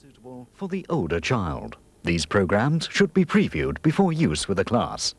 Suitable for the older child. These programs should be previewed before use with a class.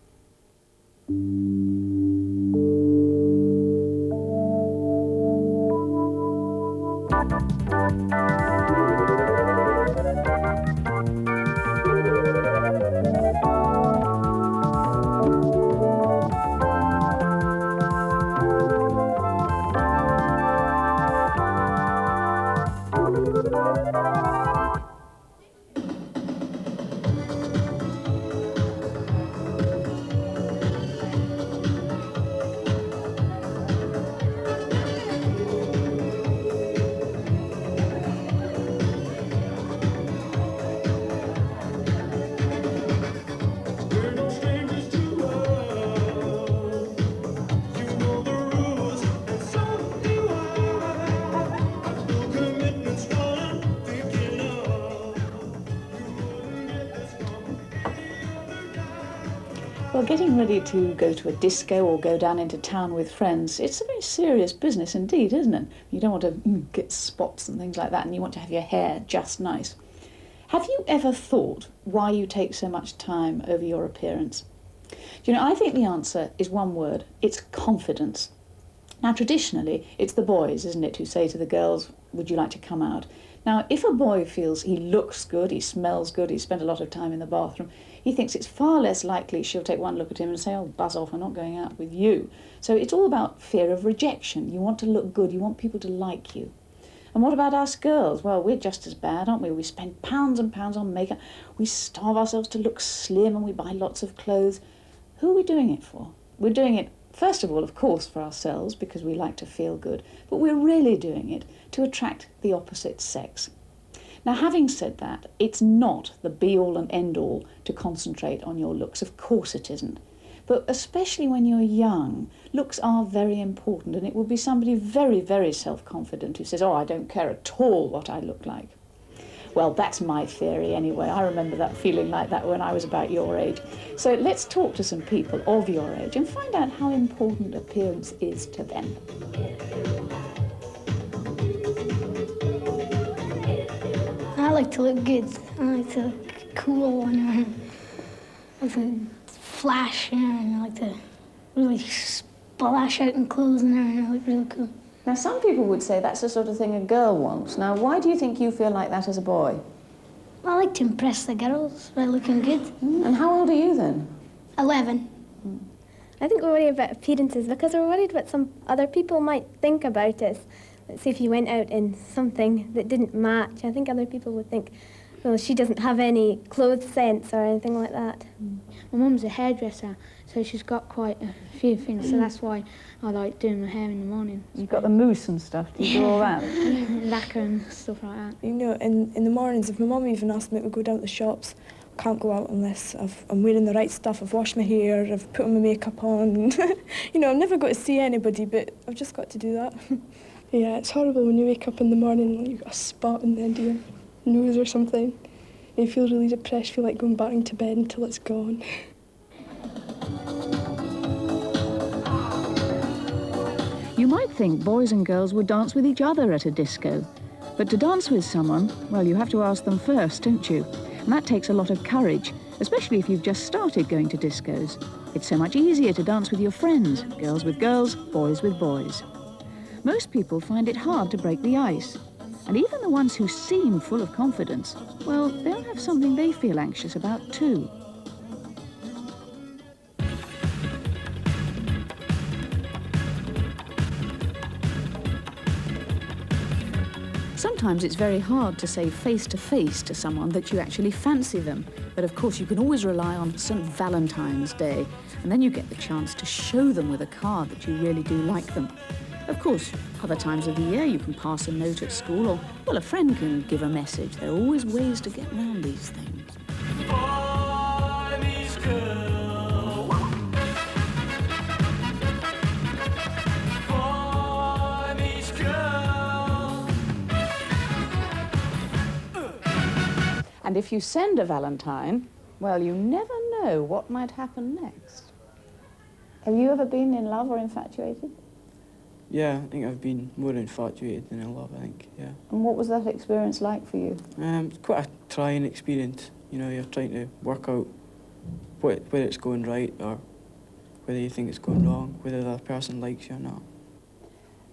Well, getting ready to go to a disco or go down into town with friends, it's a very serious business indeed, isn't it? You don't want to get spots and things like that, and you want to have your hair just nice. Have you ever thought why you take so much time over your appearance? Do you know, I think the answer is one word. It's confidence. Now, traditionally, it's the boys, isn't it, who say to the girls, would you like to come out? Now, if a boy feels he looks good, he smells good, he's spent a lot of time in the bathroom, he thinks it's far less likely she'll take one look at him and say, oh, buzz off, I'm not going out with you. So it's all about fear of rejection. You want to look good, you want people to like you. And what about us girls? Well, we're just as bad, aren't we? We spend pounds and pounds on makeup, we starve ourselves to look slim, and we buy lots of clothes. Who are we doing it for? We're doing it, first of all, of course, for ourselves, because we like to feel good, but we're really doing it to attract the opposite sex. Now, having said that, it's not the be-all and end-all to concentrate on your looks. Of course it isn't. But especially when you're young, looks are very important, and it will be somebody very, very self-confident who says, oh, I don't care at all what I look like. Well, that's my theory anyway. I remember that feeling like that when I was about your age. So let's talk to some people of your age and find out how important appearance is to them. I like to look good. I like to look cool, and I like to flash, and I like to really splash out in clothes, and I look really cool. Now, some people would say that's the sort of thing a girl wants. Now, why do you think you feel like that as a boy? I like to impress the girls by looking good. And how old are you then? 11. I think we worry about appearances because we're worried what some other people might think about us. Let's say if you went out in something that didn't match, I think other people would think, well, she doesn't have any clothes sense or anything like that. My mum's a hairdresser, so she's got quite a few things, so that's why I like doing my hair in the morning. You've got the mousse and stuff. Do you do all that? Lacquer and stuff like that. You know, in the mornings, if my mum even asked me to go down to the shops, I can't go out unless I'm wearing the right stuff, I've washed my hair, I've put my makeup on. You know, I've never got to see anybody, but I've just got to do that. Yeah, it's horrible when you wake up in the morning and you've got a spot in the end of your nose or something. And you feel really depressed, feel like going back into bed until it's gone. You might think boys and girls would dance with each other at a disco. But to dance with someone, well, you have to ask them first, don't you? And that takes a lot of courage, especially if you've just started going to discos. It's so much easier to dance with your friends, girls with girls, boys with boys. Most people find it hard to break the ice. And even the ones who seem full of confidence, well, they'll have something they feel anxious about too. Sometimes it's very hard to say face-to-face to someone that you actually fancy them. But of course you can always rely on St. Valentine's Day, and then you get the chance to show them with a card that you really do like them. Of course, other times of the year you can pass a note at school, or, well, a friend can give a message. There are always ways to get around these things. And if you send a Valentine, well, you never know what might happen next. Have you ever been in love or infatuated? Yeah, I think I've been more infatuated than in love, I think, yeah. And what was that experience like for you? It's quite a trying experience. You know, you're trying to work out whether it's going right or whether you think it's going wrong, whether the other person likes you or not.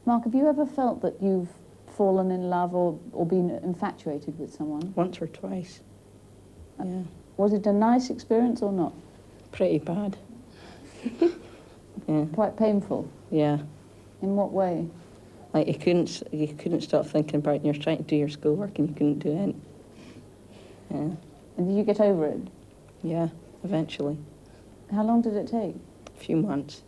Mark, have you ever felt that you've fallen in love or been infatuated with someone? Once or twice. Yeah. Was it a nice experience or not? Pretty bad. Yeah. Quite painful? Yeah. In what way? Like you couldn't stop thinking about it and you're trying to do your schoolwork and you couldn't do it. Yeah. And did you get over it? Yeah, eventually. How long did it take? A few months.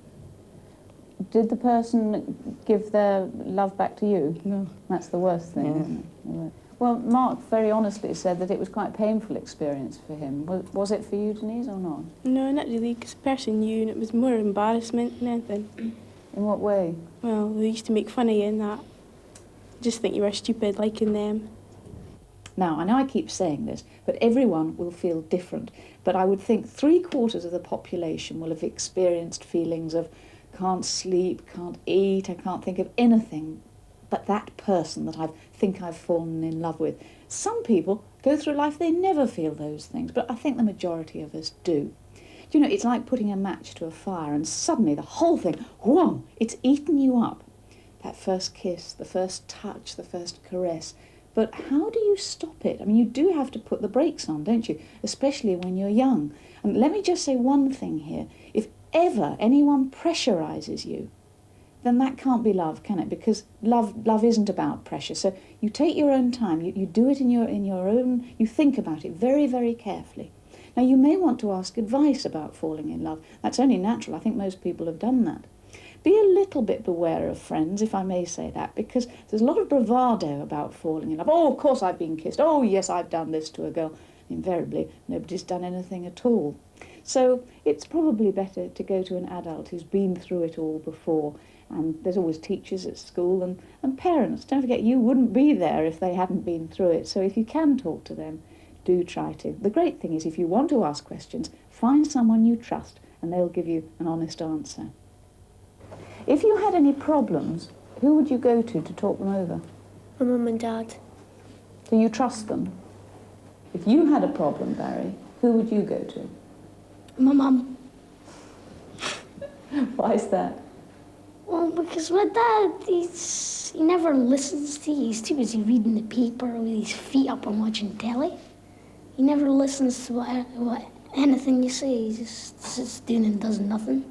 Did the person give their love back to you? No. That's the worst thing, Yeah. isn't it? Well, Mark very honestly said that it was quite a painful experience for him. Was it for you, Denise, or not? No, not really, because the person knew, and it was more embarrassment than anything. In what way? Well, they used to make fun of you and that. Just think you were stupid liking them. Now, I know I keep saying this, but everyone will feel different. But I would think 3/4 of the population will have experienced feelings of can't sleep, can't eat, I can't think of anything but that person that I think I've fallen in love with. Some people go through life, they never feel those things, but I think the majority of us do. You know, it's like putting a match to a fire and suddenly the whole thing, whoa, it's eaten you up. That first kiss, the first touch, the first caress. But how do you stop it? I mean, you do have to put the brakes on, don't you? Especially when you're young. And let me just say one thing here. If ever anyone pressurises you, then that can't be love, can it? Because love isn't about pressure. So you take your own time. You do it in your own. You think about it very, very carefully. Now you may want to ask advice about falling in love. That's only natural. I think most people have done that. Be a little bit beware of friends, if I may say that, because there's a lot of bravado about falling in love. Oh, of course I've been kissed. Oh, yes, I've done this to a girl. Invariably, nobody's done anything at all. So it's probably better to go to an adult who's been through it all before. And there's always teachers at school and parents. Don't forget, you wouldn't be there if they hadn't been through it. So if you can talk to them, do try to. The great thing is if you want to ask questions, find someone you trust and they'll give you an honest answer. If you had any problems, who would you go to talk them over? My mum and dad. Do you trust them? If you had a problem, Barry, who would you go to? My mum. Why is that? Well, because my dad, he never listens to you. He's too busy reading the paper with his feet up and watching telly. He never listens to what anything you say. He just sits down and does nothing.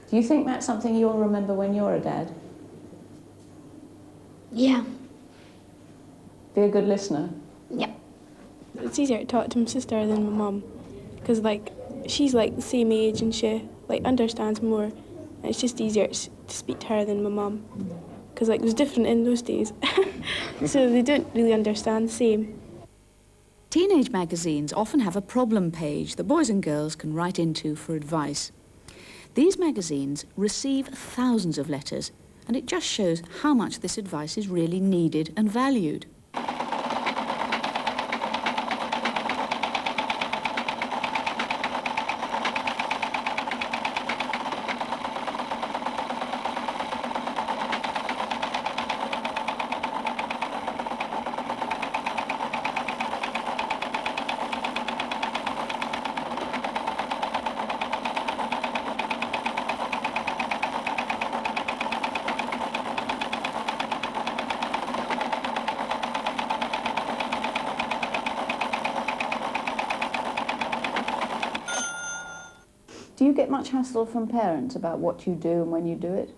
Do you think that's something you'll remember when you're a dad? Yeah. Be a good listener? Yep. It's easier to talk to my sister than my mum, because she's the same age and she understands more. And it's just easier to speak to her than my mum, because it was different in those days. So they don't really understand the same. Teenage magazines often have a problem page that boys and girls can write into for advice. These magazines receive thousands of letters, and it just shows how much this advice is really needed and valued. Do you get much hassle from parents about what you do and when you do it?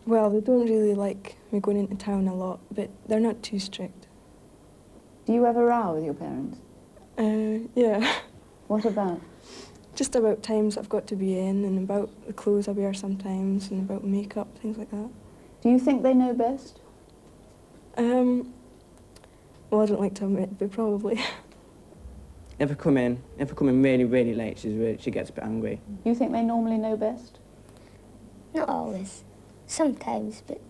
Well, they don't really like me going into town a lot, but they're not too strict. Do you ever row with your parents? Yeah. What about? Just about times I've got to be in, and about the clothes I wear sometimes, and about makeup, things like that. Do you think they know best? Well, I don't like to admit, but probably. If I come in very, very late, she gets a bit angry. You think they normally know best? Not always. Sometimes, but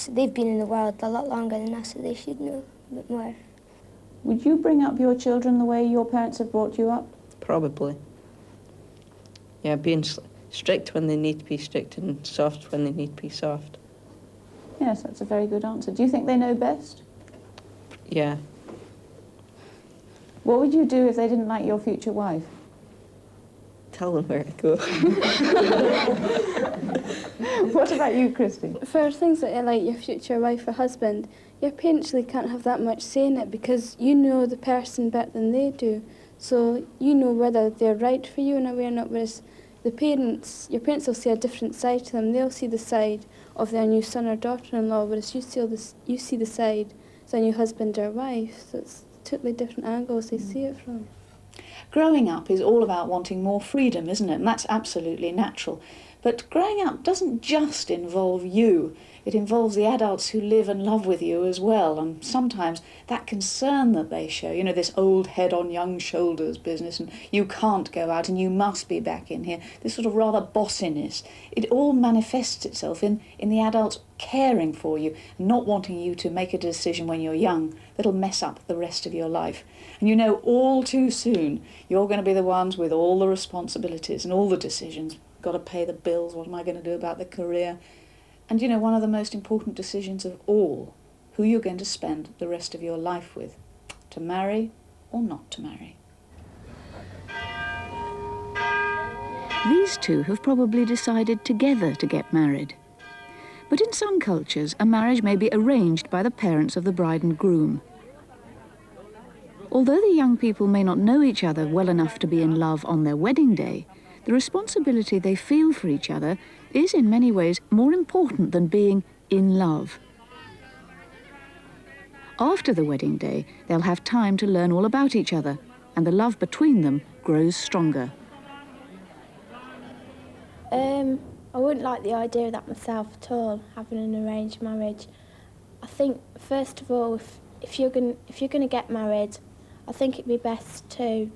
they've been in the world a lot longer than us, so they should know a bit more. Would you bring up your children the way your parents have brought you up? Probably. Yeah, being strict when they need to be strict and soft when they need to be soft. Yes, that's a very good answer. Do you think they know best? Yeah. What would you do if they didn't like your future wife? Tell them where to go. What about you, Christy? For things like your future wife or husband, your parents really can't have that much say in it because you know the person better than they do. So you know whether they're right for you or not, whereas your parents will see a different side to them. They'll see the side of their new son or daughter-in-law, whereas you see the side of their new husband or wife. So it's totally different angles they see it from. Growing up is all about wanting more freedom, isn't it? And that's absolutely natural. But growing up doesn't just involve you. It involves the adults who live and love with you as well. And sometimes that concern that they show, you know, this old head on young shoulders business, and you can't go out and you must be back in here, this sort of rather bossiness, it all manifests itself in the adults caring for you, not wanting you to make a decision when you're young that'll mess up the rest of your life. And you know all too soon you're going to be the ones with all the responsibilities and all the decisions. Got to pay the bills, what am I going to do about the career? And you know, one of the most important decisions of all, who you're going to spend the rest of your life with, to marry or not to marry. These two have probably decided together to get married. But in some cultures, a marriage may be arranged by the parents of the bride and groom. Although the young people may not know each other well enough to be in love on their wedding day, the responsibility they feel for each other is in many ways more important than being in love. After the wedding day, they'll have time to learn all about each other, and the love between them grows stronger. I wouldn't like the idea of that myself at all, having an arranged marriage. I think, first of all, if you're going to get married, I think it'd be best to,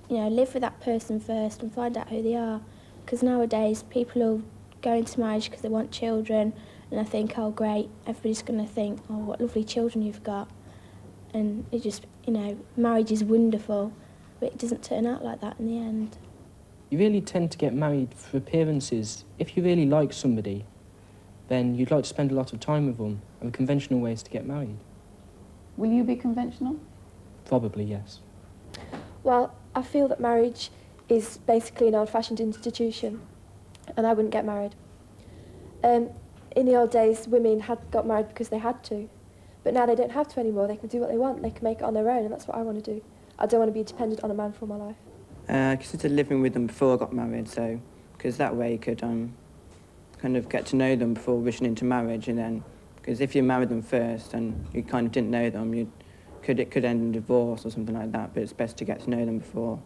live with that person first and find out who they are. Because nowadays, people will go into marriage because they want children, and I think, oh, great, everybody's going to think, oh, what lovely children you've got. And it just, marriage is wonderful, but it doesn't turn out like that in the end. You really tend to get married for appearances. If you really like somebody, then you'd like to spend a lot of time with them, and the conventional way is to get married. Will you be conventional? Probably, yes. Well, I feel that marriage is basically an old-fashioned institution, and I wouldn't get married. In the old days, women had got married because they had to, but now they don't have to anymore. They can do what they want. They can make it on their own, and that's what I want to do. I don't want to be dependent on a man for my life. I considered living with them before I got married, so because that way you could kind of get to know them before wishing into marriage, and then because if you married them first and you kind of didn't know them, it could end in divorce or something like that. But it's best to get to know them before.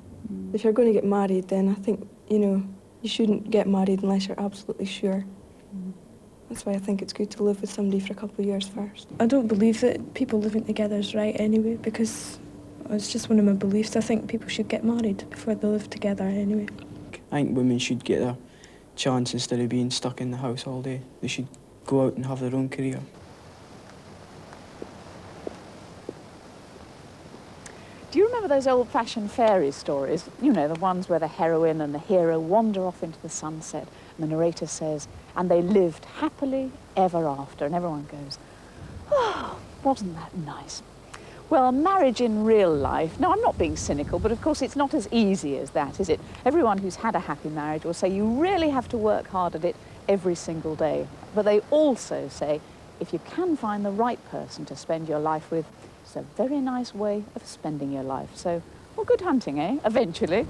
If you're going to get married, then I think you shouldn't get married unless you're absolutely sure. That's why I think it's good to live with somebody for a couple of years first. I don't believe that people living together is right anyway, because it's just one of my beliefs. I think people should get married before they live together anyway. I think women should get their chance instead of being stuck in the house all day. They should go out and have their own career. Do you remember those old-fashioned fairy stories? You know, the ones where the heroine and the hero wander off into the sunset and the narrator says, and they lived happily ever after, and everyone goes, oh, wasn't that nice? Well, marriage in real life, no, I'm not being cynical, but of course it's not as easy as that, is it? Everyone who's had a happy marriage will say you really have to work hard at it every single day. But they also say, if you can find the right person to spend your life with, it's a very nice way of spending your life. So, well, good hunting, eh? Eventually.